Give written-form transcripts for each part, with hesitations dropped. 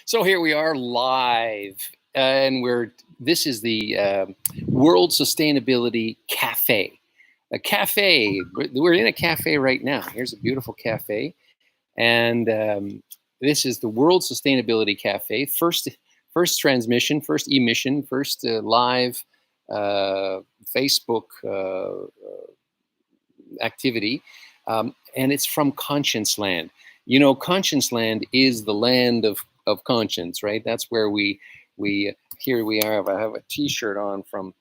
So here we are live, and this is the World Sustainability Cafe. A cafe. We're in a cafe right now. Here's a beautiful cafe, and this is the World Sustainability Cafe. First transmission, first emission, first live Facebook activity, and it's from ConscienceLAND. You know, ConscienceLAND is the land of conscience, right? That's where we here we are. I have a T-shirt on from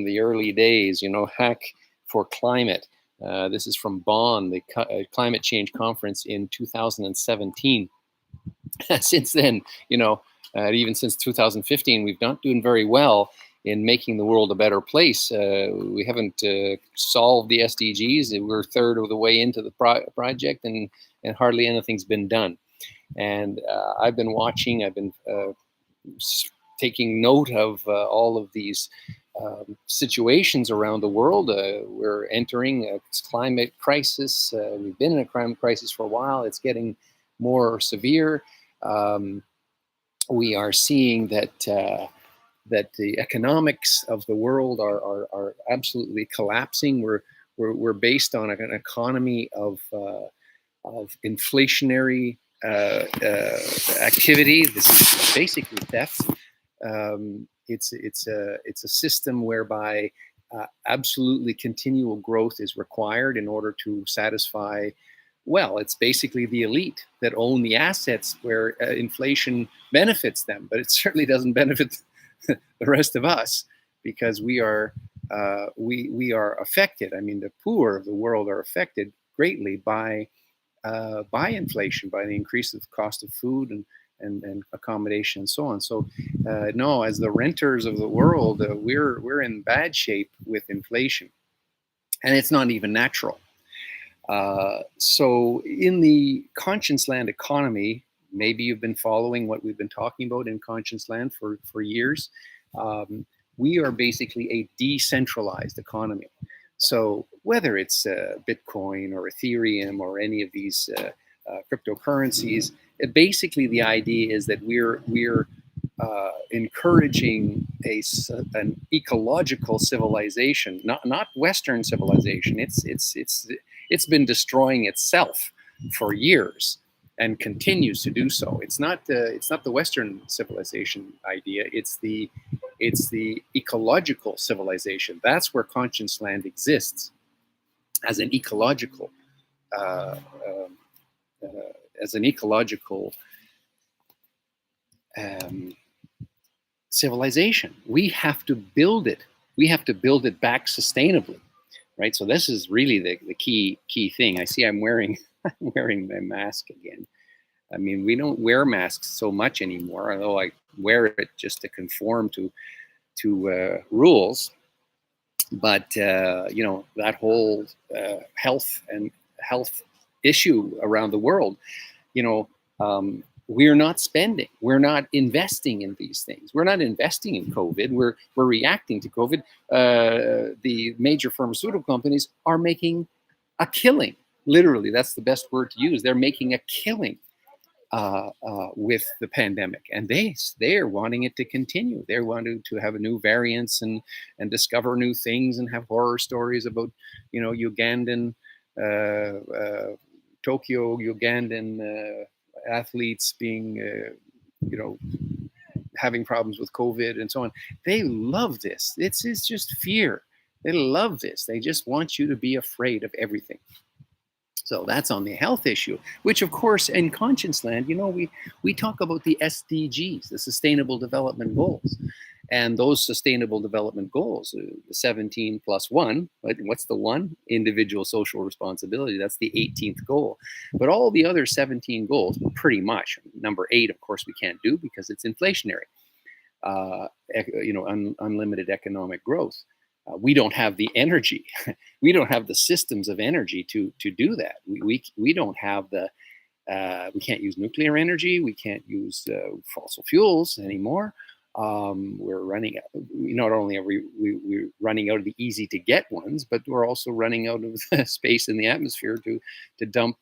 the early days. You know, hack for climate. This is from Bonn, the climate change conference in 2017. Since then, you know, even since 2015, we've not doing very well in making the world a better place. We haven't solved the SDGs. We're a third of the way into the project, and hardly anything's been done. And I've been watching, I've been taking note of all of these situations around the world. We're entering a climate crisis. We've been in a climate crisis for a while. It's getting more severe. We are seeing that the economics of the world are absolutely collapsing. We're based on an economy of inflationary activity. This is basically theft. It's a system whereby absolutely continual growth is required in order to satisfy. Well, it's basically the elite that own the assets where inflation benefits them, but it certainly doesn't benefit the rest of us, because we are affected. I mean, the poor of the world are affected greatly by inflation, by the increase of cost of food and accommodation and so on. So no, as the renters of the world, we're in bad shape with inflation, and it's not even natural. So in the ConscienceLAND economy, maybe you've been following what we've been talking about in ConscienceLAND for years. We are basically a decentralized economy. So whether it's Bitcoin or Ethereum or any of these cryptocurrencies, basically the idea is that we're encouraging an ecological civilization, not Western civilization. It's been destroying itself for years and continues to do so. It's not the Western civilization idea. It's the ecological civilization. That's where ConscienceLAND exists, as an ecological civilization. We have to build it. We have to build it back sustainably, right? So this is really the key thing. I see I'm wearing my mask again. I mean, we don't wear masks so much anymore, although I wear it just to conform to rules. But you know, that whole health issue around the world, you know, we're not spending, we're not investing in these things. We're not investing in COVID. We're reacting to COVID. The major pharmaceutical companies are making a killing. Literally, that's the best word to use. They're making a killing with the pandemic, and they're wanting it to continue. They're wanting to have new variants and discover new things and have horror stories about, you know, Ugandan, Tokyo Ugandan athletes being, you know, having problems with COVID and so on. They love this. It's just fear. They love this. They just want you to be afraid of everything. So that's on the health issue, which of course in ConscienceLAND, you know, we talk about the SDGs, the Sustainable Development Goals. And those Sustainable Development Goals, the 17 plus 1, what's the one? Individual social responsibility. That's the 18th goal. But all the other 17 goals, pretty much, number 8, of course, we can't do because it's inflationary, you know, unlimited economic growth. We don't have the energy. We don't have the systems of energy to do that. We don't have the, we can't use nuclear energy. We can't use fossil fuels anymore. We're running out. Not only are we're running out of the easy to get ones, but we're also running out of space in the atmosphere to dump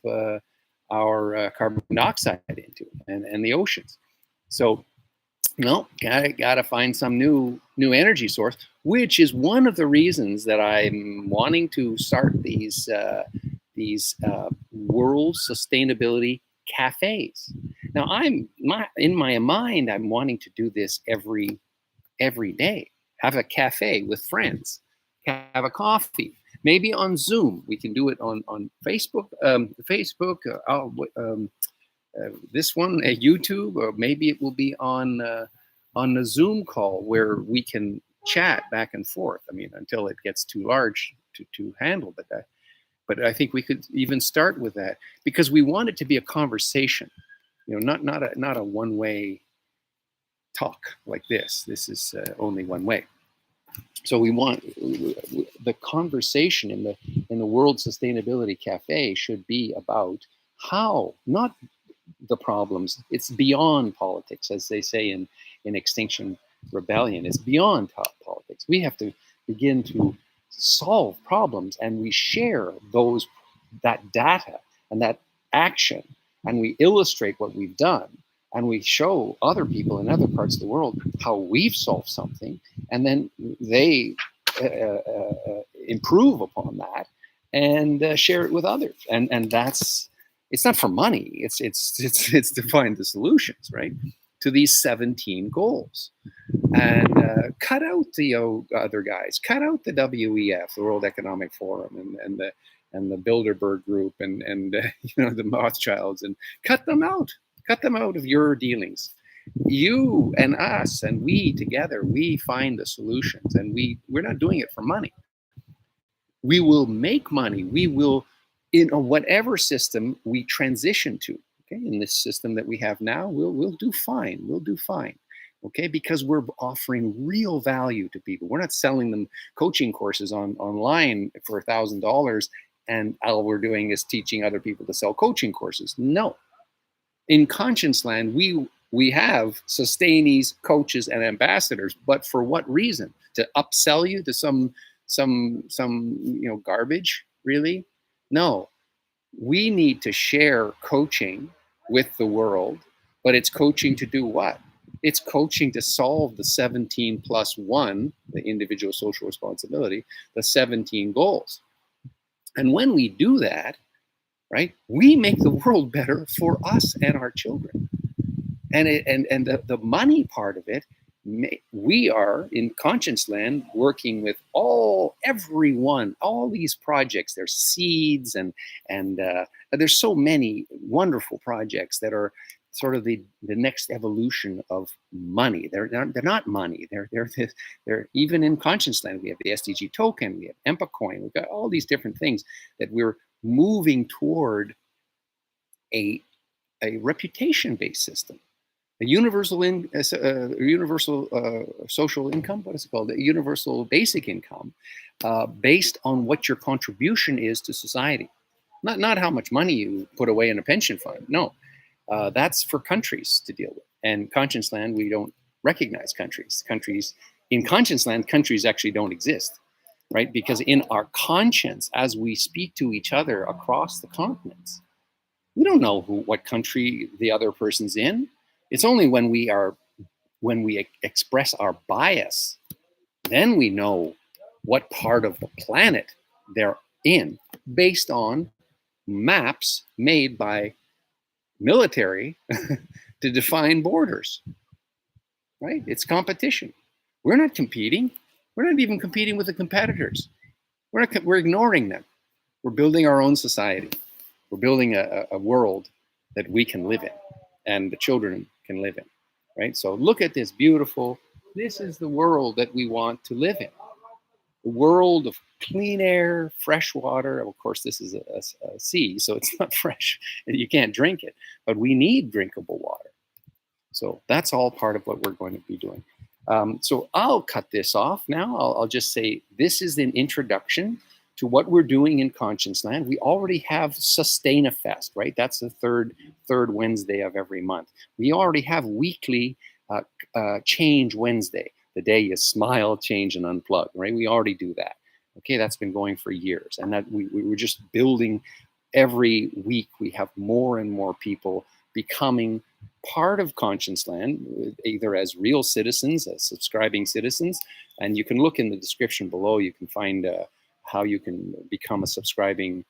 our carbon dioxide into, and the oceans. So, no, gotta find some new energy source, which is one of the reasons that I'm wanting to start these world sustainability cafes. Now, in my mind, I'm wanting to do this every day. Have a cafe with friends, have a coffee, maybe on Zoom. We can do it on Facebook, this one at YouTube, or maybe it will be on a Zoom call where we can chat back and forth. I mean, until it gets too large to handle, but I think we could even start with that because we want it to be a conversation, not a one way talk like this. This is only one way. So we want the conversation in the World Sustainability Cafe should be about how, not the problems. It's beyond politics, as they say in Extinction Rebellion. It's beyond politics. We have to begin to solve problems, and we share that data and that action, and we illustrate what we've done, and we show other people in other parts of the world how we've solved something, and then they improve upon that and share it with others. And that's, it's not for money. It's to find the solutions, right, to these 17 goals, and cut out the other guys, cut out the WEF, the World Economic Forum, and the Bilderberg Group, and the Rothschilds, and cut them out of your dealings. You and us and we together, we find the solutions, and we're not doing it for money. We will make money. We will, in whatever system we transition to. Okay, in this system that we have now, we'll do fine. We'll do fine. Okay, because we're offering real value to people. We're not selling them coaching courses online for $1,000, and all we're doing is teaching other people to sell coaching courses. No. In ConscienceLAND, we have sustainees, coaches, and ambassadors, but for what reason? To upsell you to some garbage, really? No. We need to share coaching with the world, but it's coaching to do what? It's coaching to solve the 17 plus 1, the individual social responsibility, the 17 goals. And when we do that, right, we make the world better for us and our children. And the money part of it, we are in ConscienceLAND working with everyone, all these projects. There's seeds and there's so many wonderful projects that are sort of the next evolution of money. They're not money. They're even in ConscienceLAND. We have the SDG token. We have EmpaCoin. We've got all these different things that we're moving toward a reputation-based system. A universal social income, what is it called? A universal basic income, based on what your contribution is to society. Not how much money you put away in a pension fund. No, that's for countries to deal with. And ConscienceLAND, we don't recognize countries. In ConscienceLAND, countries actually don't exist, right? Because in our conscience, as we speak to each other across the continents, we don't know what country the other person's in. It's only when we express our bias, then we know what part of the planet they're in, based on maps made by military to define borders, right? It's competition. We're not competing. We're not even competing with the competitors. We're ignoring them. We're building our own society. We're building a world that we can live in, and the children can live in, right? So look at this this is the world that we want to live in. The world of clean air, fresh water. Of course, this is a sea, so it's not fresh. You can't drink it, but we need drinkable water. So that's all part of what we're going to be doing. So I'll cut this off now. I'll just say this is an introduction to what we're doing in ConscienceLAND. We already have SustainaFEST, right? That's the third Wednesday of every month. We already have weekly Change Wednesday, the day you smile, change, and unplug, right? We already do that. Okay, that's been going for years, and that we were just building. Every week we have more and more people becoming part of ConscienceLAND, either as real citizens, as subscribing citizens, and you can look in the description below. You can find how you can become a subscribing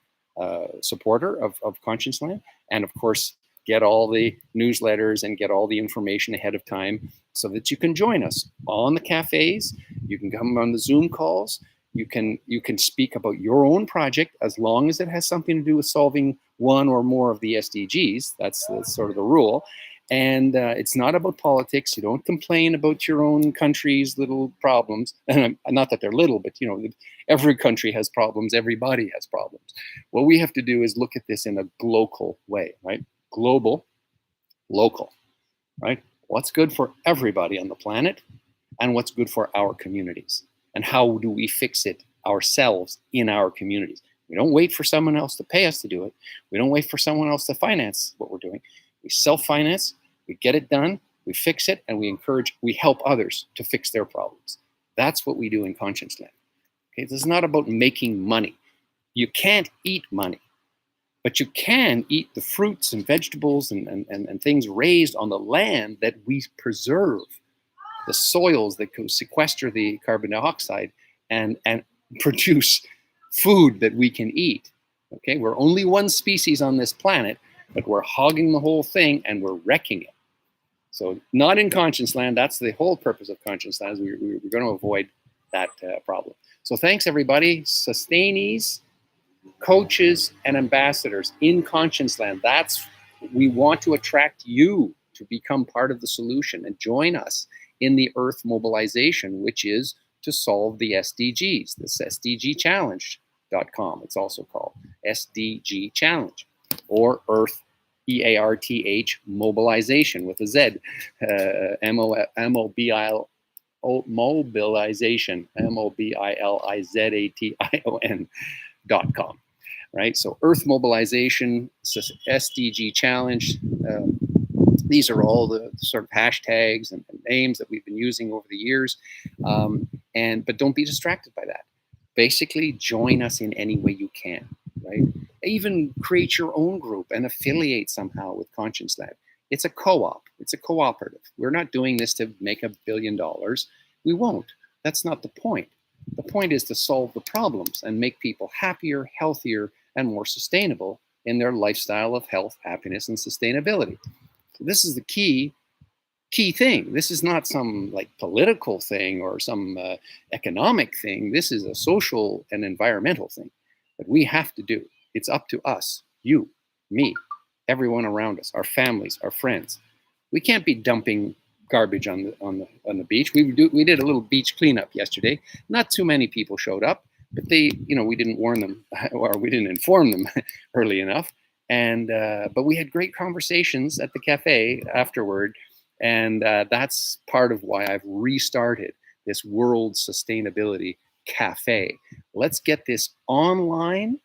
supporter of ConscienceLAND, and of course get all the newsletters and get all the information ahead of time so that you can join us on the cafes. You can come on the Zoom calls. You can speak about your own project as long as it has something to do with solving one or more of the SDGs. That's sort of the rule. And it's not about politics. You don't complain about your own country's little problems. Not that they're little, but every country has problems. Everybody has problems. What we have to do is look at this in a global way, right? Global, local, right? What's good for everybody on the planet and what's good for our communities, and how do we fix it ourselves in our communities? We don't wait for someone else to pay us to do it. We don't wait for someone else to finance what we're doing. We self-finance, we get it done, we fix it, and we help others to fix their problems. That's what we do in ConscienceLAND. Okay, this is not about making money. You can't eat money. But you can eat the fruits and vegetables and things raised on the land that we preserve, the soils that can sequester the carbon dioxide and produce food that we can eat. Okay, we're only one species on this planet, but we're hogging the whole thing and we're wrecking it. So not in ConscienceLAND. That's the whole purpose of ConscienceLAND. We're going to avoid that problem. So thanks everybody, sustainees, coaches and ambassadors in ConscienceLAND. We want to attract you to become part of the solution and join us in the Earth mobilization, which is to solve the SDGs. This SDGchallenge.com. It's also called SDG Challenge, or Earth, EARTH mobilization with a Z, mobilization, mobilization.com. Right? So Earth Mobilization, SDG Challenge, these are all the sort of hashtags and names that we've been using over the years. But don't be distracted by that. Basically, join us in any way you can, right? Even create your own group and affiliate somehow with ConscienceLAND. It's a co-op. It's a cooperative. We're not doing this to make $1 billion. We won't. That's not the point. The point is to solve the problems and make people happier, healthier, and more sustainable in their lifestyle of health, happiness, and sustainability. So this is the key thing. This is not some like political thing or some economic thing. This is a social and environmental thing that we have to do. It's up to us, you, me, everyone around us, our families, our friends. We can't be dumping garbage on the beach. We did a little beach cleanup yesterday. Not too many people showed up, but we didn't warn them or we didn't inform them early enough. But we had great conversations at the cafe afterward, and that's part of why I've restarted this World Sustainability Cafe. Let's get this online,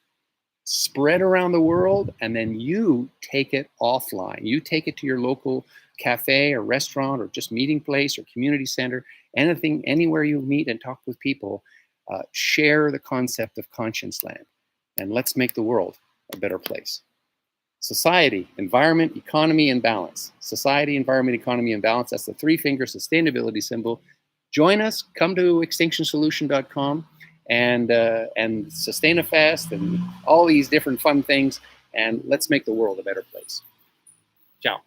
spread around the world, and then you take it offline. You take it to your local cafe or restaurant or just meeting place or community center, anything, anywhere you meet and talk with people. Share the concept of ConscienceLAND, and let's make the world a better place. Society, environment, economy, and balance. Society, environment, economy, and balance. That's the three-finger sustainability symbol. Join us. Come to extinctionsolution.com and SustainaFEST and all these different fun things, and let's make the world a better place. Ciao.